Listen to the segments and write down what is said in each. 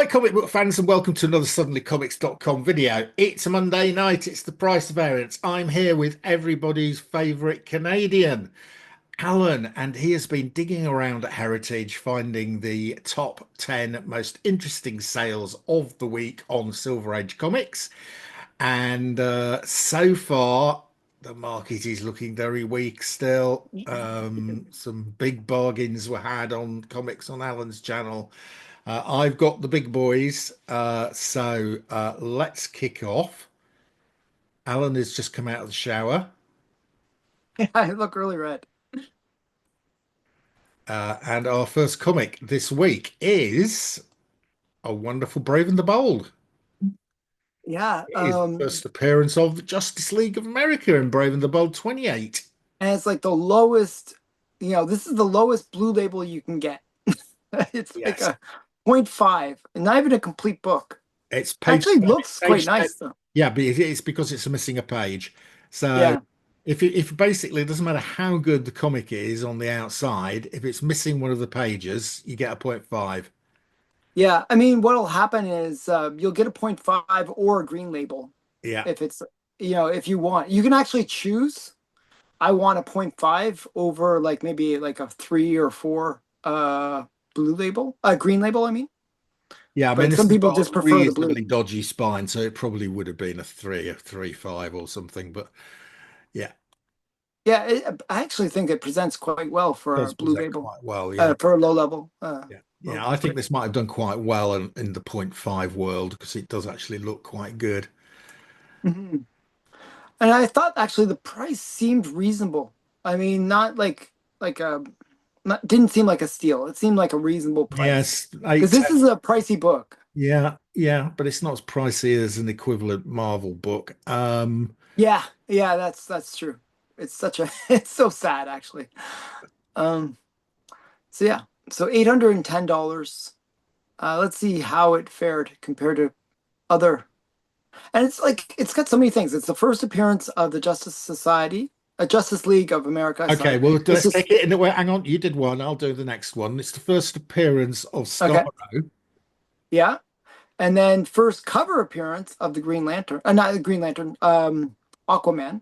comic book fans, and welcome to another suddenlycomics.com video. It's a Monday night, it's the price variance. I'm here with everybody's favourite Canadian, Alan, and he has been digging around at Heritage, finding the top 10 most interesting sales of the week on Silver Age comics. And so far, the market is looking very weak still. Some big bargains were had on comics on Alan's channel. I've got the big boys, so let's kick off. Alan has just come out of the shower, I look really red. and our first comic this week is A Wonderful Brave and the Bold. Yeah, It is the first appearance of the Justice League of America in Brave and the Bold 28. and it's like the lowest, this is the lowest blue label you can get. It's like Yes, a 0.5, and not even a complete book. it's page, Actually looks quite page 10. nice though. Yeah, but it's because it's missing a page. So Yeah. if basically it doesn't matter how good the comic is on the outside, if it's missing one of the pages, you get a 0.5. Yeah. I mean, what'll happen is you'll get a 0.5 or a green label Yeah. if it's, if you want. You can actually choose. I want a 0.5 over like maybe like a 3 or 4 blue label, green label, I mean. Yeah, I mean, But this some has people got a just prefer the blue. reasonably dodgy spine, so it probably would have been a 3.5 or something. But yeah, Yeah, I actually think it presents quite well for a does blue present label, quite well. Yeah, for a low level. yeah, yeah. I think Print. this might have done quite well in the 0.5 world because it does actually look quite good. Mhm. And I thought actually the price seemed reasonable. I mean, not like a, didn't seem like a steal. It seemed like a reasonable price Yes, because eight, this 10. is a pricey book. Yeah, yeah, but it's not as pricey as an equivalent Marvel book. Yeah, yeah, that's true. It's such a it's so sad actually. Um, so yeah, so $810. Let's see how it fared compared to other. And it's like it's got so many things. It's the first appearance of the Justice Society, a Justice League of America. Okay, Sorry, well, it's let's just take it in the way. Hang on, you did one. I'll do the next one. It's the first appearance of okay. Starro, Yeah, and then first cover appearance of the Green Lantern, not the Green Lantern, Aquaman.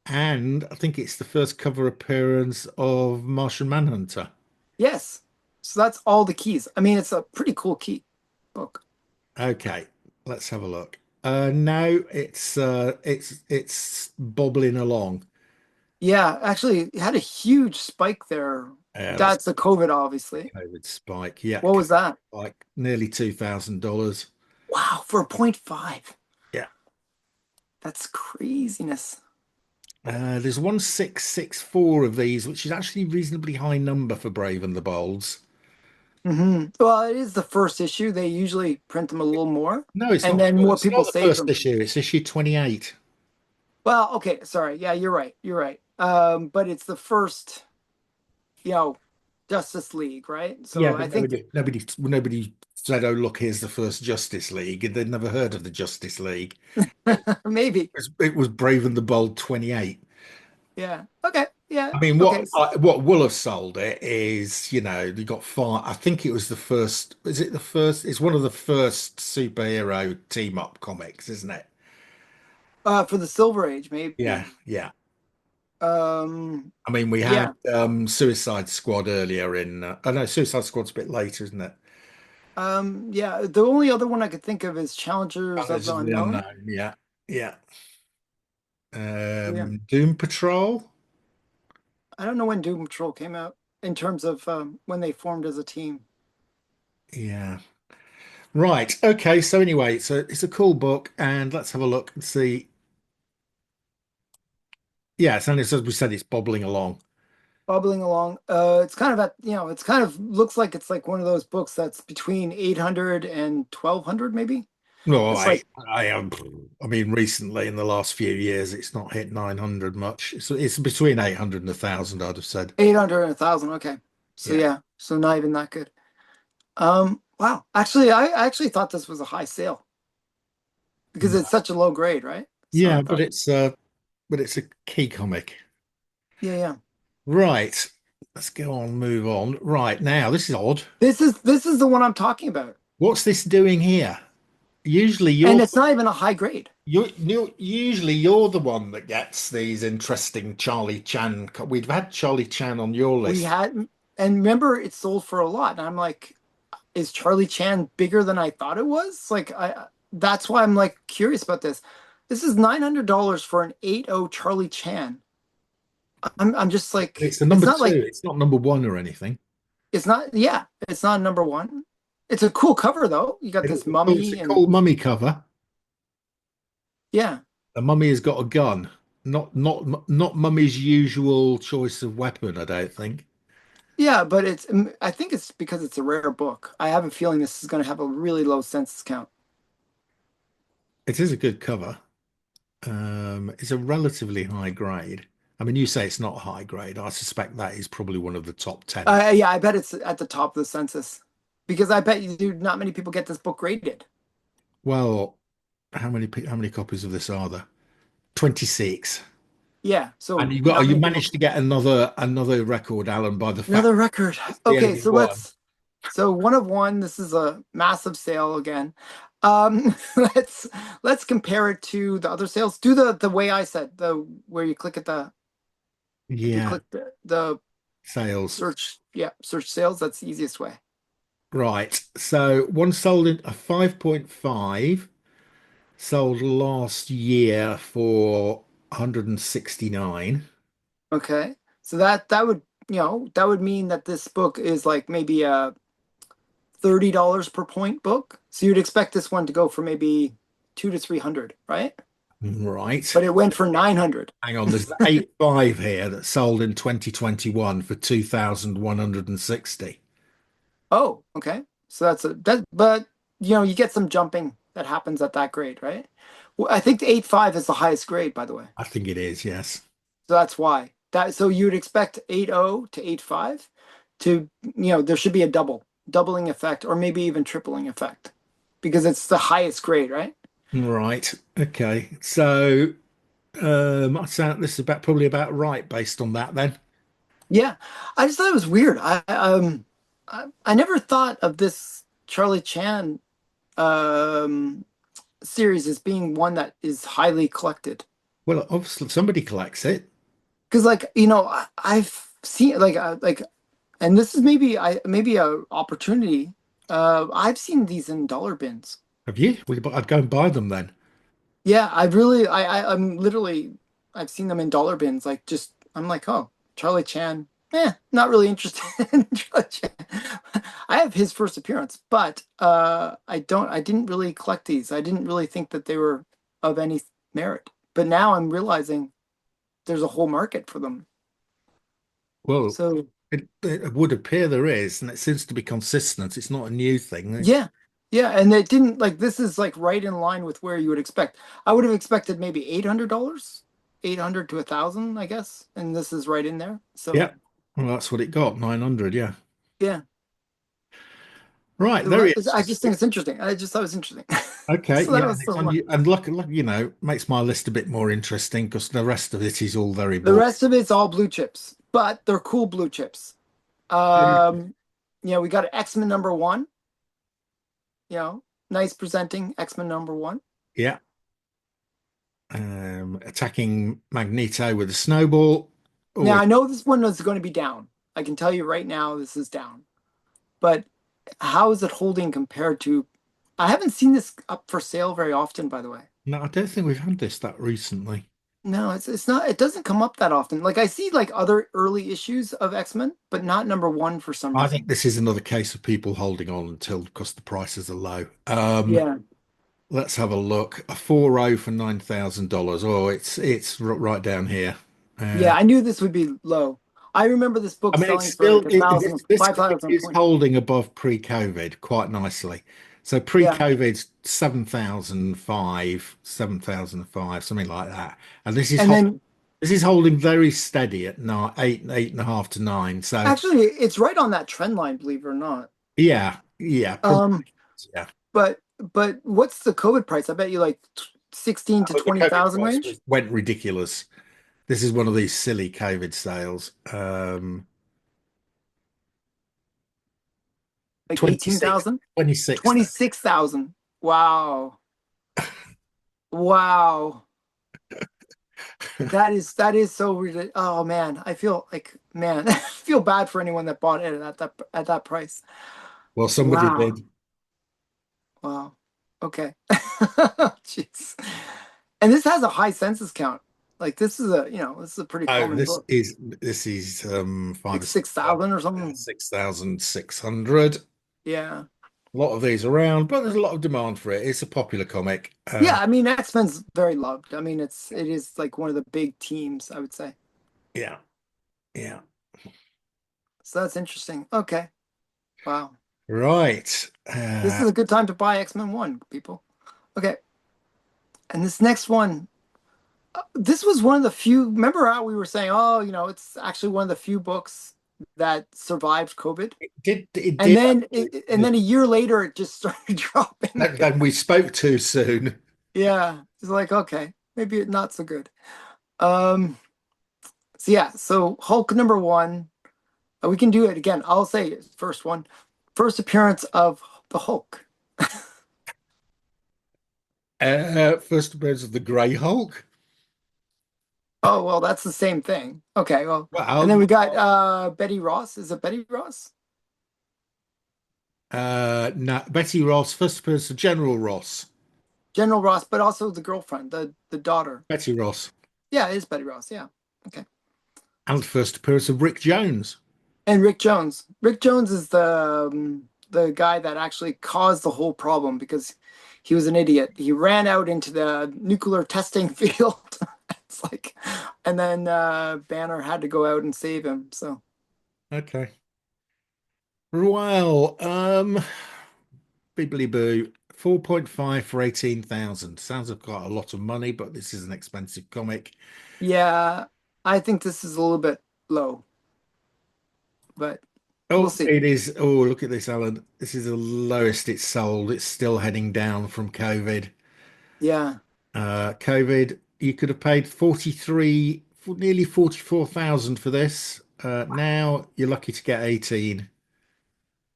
and I think it's the first cover appearance of Martian Manhunter. Yes, so that's all the keys. I mean, it's a pretty cool key book. Okay, let's have a look. No, it's bobbling along. Yeah, actually, it had a huge spike there. Let's That's the COVID, obviously. COVID spike. Yeah, What COVID was that? spike, nearly $2,000. Wow, for a 0.5. Yeah. That's craziness. There's 1664 of these, which is actually a reasonably high number for Brave and the Bolds. Well, it is the first issue. They usually print them a little more, No, it's and not. then more It's people not the save first them. issue. It's issue 28. Well, okay, sorry. Yeah, you're right. You're right. But it's the first, you know, Justice League, right? Yeah, So I but think nobody said, "Oh, look, here's the first Justice League." They'd never heard of the Justice League. maybe. It was Brave and the Bold 28. Yeah. Okay. Yeah. I mean, Okay. what will have sold it is, you got far. I think it was the first. Is it the first? It's one of the first superhero team up comics, isn't it? For the Silver Age, maybe. Yeah, yeah. Um, I mean, we had yeah. Suicide Squad earlier in. I know Suicide Squad's a bit later, isn't it? Yeah. The only other one I could think of is Challengers of Challenge the of the Unknown. Unknown. Yeah, yeah. Yeah. Doom Patrol. I don't know when Doom Patrol came out in terms of when they formed as a team. Yeah. Right. Okay. So anyway, it's a cool book, and let's have a look and see. Yeah, it's only as we said, it's bobbling along. Bubbling along. It's kind of it's kind of looks like it's like one of those books that's between 800 and 1200, maybe. No, It's like I mean, recently in the last few years, it's not hit 900 much. It's between 800 and 1,000, I'd have said. 800 and 1000. Okay. So Yeah. yeah, so not even that good. Wow. Actually, I actually thought this was a high sale because No. it's such a low grade, right? So I Yeah, but thought, it's a key comic. yeah, yeah. Right. Let's go on, move on. Right now, this is odd. This is the one I'm talking about. What's this doing here? Usually And you're it's not even a high grade. usually you're the one that gets these interesting Charlie Chan. We've had Charlie Chan on your We list. had, and remember, it sold for a lot. And I'm like, is Charlie Chan bigger than I thought it was? Like, that's why I'm like curious about this. This is $900 for an 8.0 Charlie Chan. I'm just like, It's the it's number not like, two. It's not number one or anything. it's not, yeah, it's not number one. It's a cool cover though. You got this It's a mummy and cool mummy cover. yeah, The mummy has got a gun. Not mummy's usual choice of weapon, I don't think. yeah, but I think it's because it's a rare book. I have a feeling this is going to have a really low census count. It is a good cover. It's a relatively high grade. I mean, you say it's not high grade. I suspect that is probably one of the top 10. Yeah, I bet it's at the top of the census because I bet you, dude, not many people get this book graded. Well, how many copies of this are there? 26. Yeah, And so not you many people. managed to get another record, Alan, by the fact Another record. it's the Okay, only so one. so one of one. This is a massive sale again. Let's compare it to the other sales. Do the way I said, the where you click at the if you Yeah, click the sales. search, yeah, search sales. That's the easiest way. Right. So one sold in a 5.5, sold last year for 169. Okay, so that would that would mean that this book is like maybe a $30 per point book. So you'd expect this one to go for maybe 200 to 300, right? Right. But it went for 900. Hang on, there's the 8.5 here that sold in 2021 for 2,160. Oh, okay. So but you get some jumping that happens at that grade, right? Well, I think the 8.5 is the highest grade, by the way. I think it is, yes. So that's why. So you'd expect 8.0 to 8.5 to, there should be a doubling effect, or maybe even tripling effect because it's the highest grade, right? Right. Okay. So I sound this is about probably about right based on that then. Yeah. I just thought it was weird. I never thought of this Charlie Chan um series as being one that is highly collected. Well, obviously somebody collects it. Because like I've seen and this is maybe a opportunity. I've seen these in dollar bins. Have you? I'd go and buy them then. Yeah, I've really I'm literally I've seen them in dollar bins. Like just I'm like, oh, Charlie Chan. Not really interested in Charlie Chan. I have his first appearance, but I didn't really collect these. I didn't really think that they were of any merit. But now I'm realizing there's a whole market for them. Well, So it would appear there is, and it seems to be consistent. It's not a new thing. yeah. Yeah, and it didn't like this is like right in line with where you would expect. I would have expected maybe $800, 800 to 1,000, I guess, and this is right in there. So Yeah. Well, that's what it got, 900, yeah. yeah, Right, there he is. I just think it's interesting. I just thought it was interesting. Okay, So that yeah, and was it's so on much. you. And look, makes my list a bit more interesting because the rest of it is all very The boring. rest of it's all blue chips, but they're cool blue chips. Yeah. We got X-Men number one. Nice presenting X-Men number one. Yeah. Attacking Magneto with a snowball. Now Always. I know this one is going to be down. I can tell you right now this is down. But how is it holding compared to? I haven't seen this up for sale very often, by the way. No, I don't think we've had this that recently. No, it's not. It doesn't come up that often. Like I see like other early issues of X-Men, but not number one for some I reason. think this is another case of people holding on until because the prices are low. Yeah, Let's have a look. A 4.0 for $9,000. Oh, it's right down here. yeah. Uh, I knew this would be low. I remember this book I mean, it's selling for still like a this thousand, this five comic thousand is points. holding above pre-COVID quite nicely. So Yeah, pre-COVID's 7,005, 7,005, something like that. And and then this is holding very steady at nine, eight and a half to nine. So actually, it's right on that trend line, believe it or not. yeah, probably Um, yeah. but what's the COVID price? I bet you like 16 to But the COVID 20,000 price range. went ridiculous. This is one of these silly COVID sales. Like 26, 18,000? 26. 26,000. Wow. Wow. That is so ridiculous. Oh man, I feel like man, I feel bad for anyone that bought it at that price. Well, somebody Wow. did. Wow. Okay. Jeez. And this has a high census count. Like this is a pretty Oh, common book. this is five Like or six 6,000 or something. 6,600. Yeah. A lot of these around, but there's a lot of demand for it. It's a popular comic. Yeah, I mean X-Men's very loved. I mean it is like one of the big teams, I would say. Yeah, yeah. So that's interesting. Okay. Wow. Right. This is a good time to buy X-Men 1, people. Okay. And this next one, this was one of the few, remember how we were saying, oh, it's actually one of the few books that survived COVID. It And did. then a year later it just started dropping. Then we spoke too soon. Yeah. It's like, okay, maybe not so good. Um, so yeah, so Hulk number one. We can do it again. I'll say it, first one. First appearance of the Hulk. First appearance of the Grey Hulk. Oh, well, that's the same thing. Okay, well, and then Well, we got Betty Ross. Is it Betty Ross? no, Betty Ross. First appearance of General Ross. General Ross, but also the girlfriend, the daughter. Betty Ross. Yeah, it is Betty Ross. Yeah. Okay. And first appearance of Rick Jones. And Rick Jones. Rick Jones is the guy that actually caused the whole problem because he was an idiot. He ran out into the nuclear testing field. It's like, and then Banner had to go out and save him. So Okay. Well, Bibbly Boo, 4.5 for 18,000. Sounds like quite a lot of money, but this is an expensive comic. yeah, I think this is a little bit low, but we'll Oh, see. it is. Oh, look at this, Alan. This is the lowest it's sold. It's still heading down from COVID. Yeah. COVID, you could have paid 43, for nearly 44,000 for this. Now you're lucky to get 18.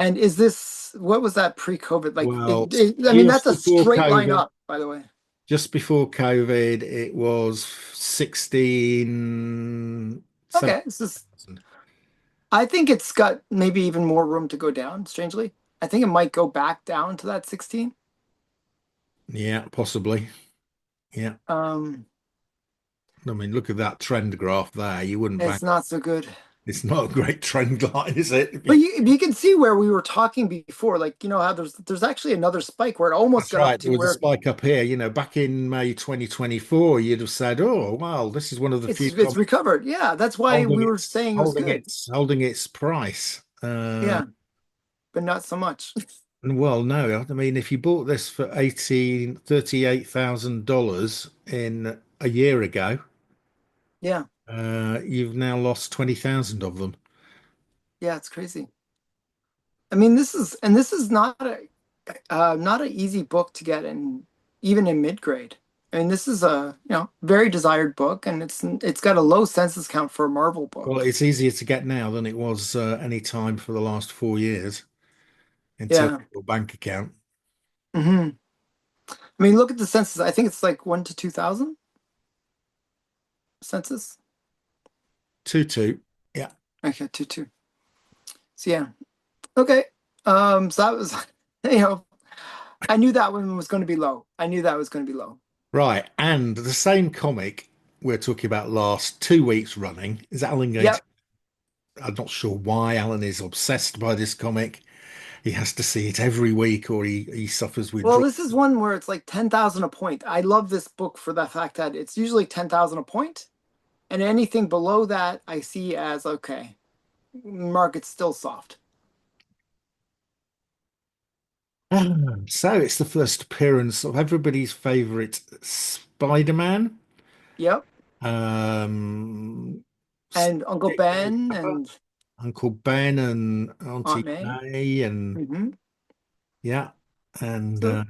And is this what was that pre-COVID? Like Well, I mean, that's just a before straight line COVID, up, by the way. just before COVID, it was 16, Okay, this is 7,000. I think it's got maybe even more room to go down, strangely. I think it might go back down to that 16. Yeah, possibly. Yeah. Um, I mean, look at that trend graph there. You wouldn't bank. it's not so good. It's not a great trend line, is it? But you can see where we were talking before, like how there's actually another spike where it almost That's got up right. to There was a where spike up here. Back in May 2024, you'd have said, "Oh, well, this is one of the few it's comics recovered. Yeah, that's why we were saying it was good. holding its price." Yeah, but not so much. Well, no, I mean, if you bought this for $38,000 in a year ago, Yeah, you've now lost 20,000 of them. yeah, it's crazy. I mean, this is not an easy book to get in, even in mid grade. I mean, this is a very desired book, and it's got a low census count for a Marvel Well, book. it's easier to get now than it was any time for the last 4 years in terms Yeah. of your bank account. I mean, look at the census. I think it's like 1 to 2,000 census. 2-2. Yeah. Okay, 2 2. So yeah. Okay. So that was, you know, I knew that one was going to be low. I knew that was going to be low. Right. And the same comic we're talking about last 2 weeks running is Alan going to. Yep. I'm not sure why Alan is obsessed by this comic. He has to see it every week or he suffers Well, withdrawal. this is one where it's like 10,000 a point. I love this book for the fact that it's usually 10,000 a point, and anything below that I see as okay. Market's still soft. So it's the first appearance of everybody's favorite Spider-Man. Yep. Um, And Uncle Ben and Uncle Ben and Aunt Auntie May. May and Hmm. yeah, and So,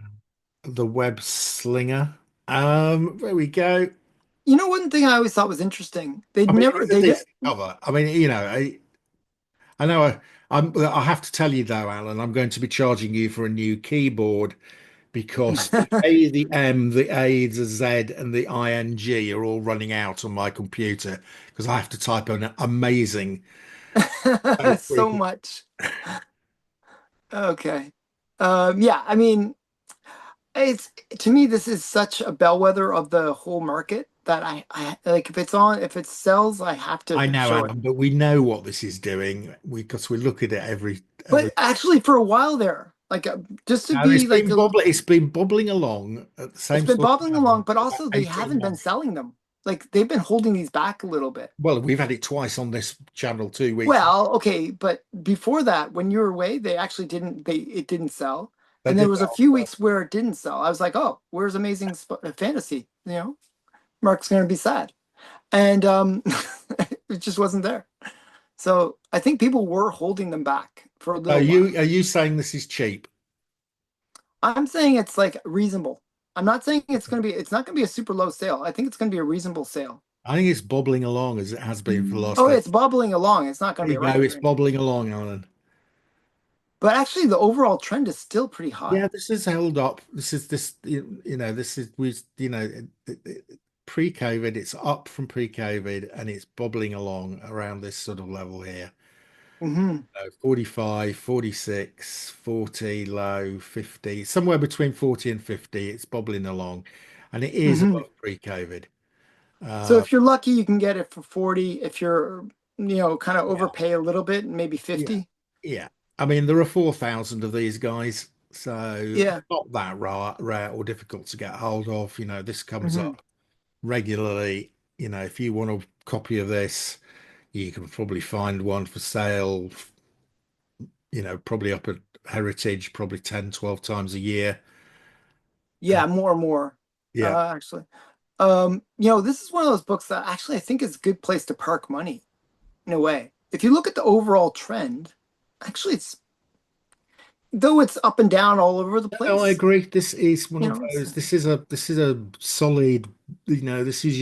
the web slinger. There we go. one thing I always thought was interesting. They'd I mean, never, it's a they did, decent cover. I mean, I know I have to tell you though, Alan, I'm going to be charging you for a new keyboard because the A, the M, the A, the Z, and the ING are all running out on my computer because I have to type an amazing so So frequent. much. Okay. Yeah, I mean, it's to me, this is such a bellwether of the whole market that I like if it's on, if it sells, I have to I know, show it. Alan, but we know what this is doing because we look at it every. But actually, for a while there, like just to No, be like a, it's been bobbling along at the it's same been sort bobbling of level along, but for about also they 18 haven't been months. selling them. Like they've been holding these back a little bit. Well, we've had it twice on this channel 2 weeks. Well, okay, but before that, when you were away, they actually didn't. They it didn't sell, They and there did was that a on few purpose. weeks where it didn't sell. I was like, oh, where's Amazing Fantasy? Mark's gonna be sad, and it just wasn't there. So I think people were holding them back for a Are little while. you saying this is cheap? I'm saying it's like reasonable. I'm not saying it's not gonna be a super low sale. I think it's gonna be a reasonable sale. I think it's bobbling along as it has been for the last Oh, eight. it's bubbling along. It's not gonna There be you a go. wreck It's or anything. bobbling along, Alan. But actually, the overall trend is still pretty Yeah, high. this is held up. This is pre-COVID. It's up from pre-COVID, and it's bobbling along around this sort of level here. Hmm. 45, 46, 40, low, 50, somewhere between 40 and 50. It's bobbling along, and it is Hmm. above pre-COVID. So Uh, if you're lucky, you can get it for 40. If you're, kind of yeah, overpay a little bit, maybe yeah, 50. yeah. I mean, there are 4,000 of these guys, so Yeah. not that rare or difficult to get hold of. This comes Hmm. up regularly. If you want a copy of this, you can probably find one for sale, probably up at Heritage, probably 10, 12 times a year. Uh, Yeah, more and more, yeah. actually. This is one of those books that actually I think is a good place to park money in a way. If you look at the overall trend, actually though it's up and down all over the No, I place, agree. This is one of it's those. This is a solid. This is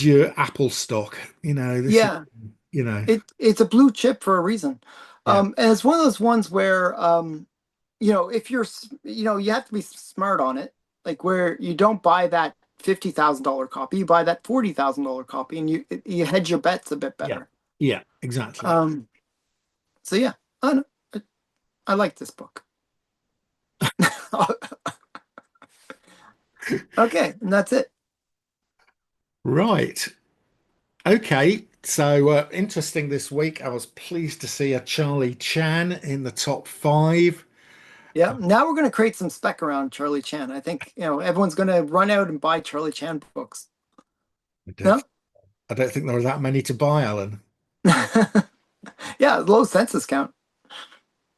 your Apple stock. This is yeah, you know it's a blue chip for a reason. yeah And it's one of those ones where if you have to be smart on it, like where you don't buy that $50,000 copy, you buy that $40,000 copy, and you hedge your bets a bit yeah better. yeah exactly. Um, so yeah, I, don't- I like this book. Okay, and that's it. Right. Okay. So interesting this week. I was pleased to see a Charlie Chan in the top five. Yeah, now we're gonna create some spec around Charlie Chan. I think everyone's gonna run out and buy Charlie Chan books. I don't, No? I don't think there are that many to buy, Alan. Yeah, low census count.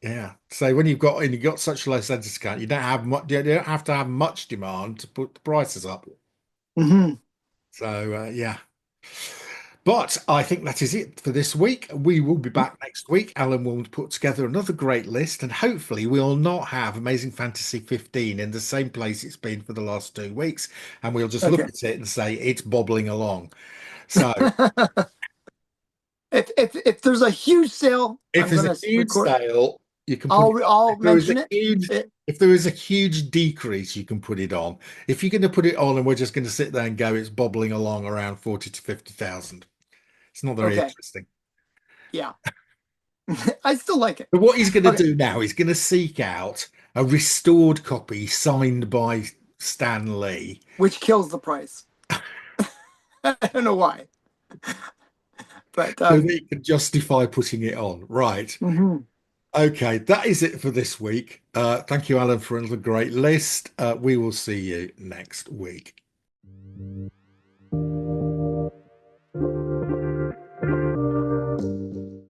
Yeah. So when you've got such low census count, you don't have much. You don't have to have much demand to put the prices up. Hmm. So yeah. But I think that is it for this week. We will be back next week. Alan will put together another great list, and hopefully, we'll not have Amazing Fantasy 15 in the same place it's been for the last 2 weeks. And we'll just look Okay. at it and say it's bobbling along. So, If there's a huge sale, if I'm there's a gonna huge record. sale, you can put it on. I'll If there is a mention it. huge It if there is a huge decrease, you can put it on. If you're going to put it on and we're just going to sit there and go, it's bobbling along around 40 to 50,000. It's not very okay. interesting. Yeah. I still like it. But what he's going to Okay. do now, he's going to seek out a restored copy signed by Stan Lee. Which kills the price. I don't know why. But So that he can justify putting it on. Right. mhm. Okay, that is it for this week. Thank you, Alan, for another great list. We will see you next week.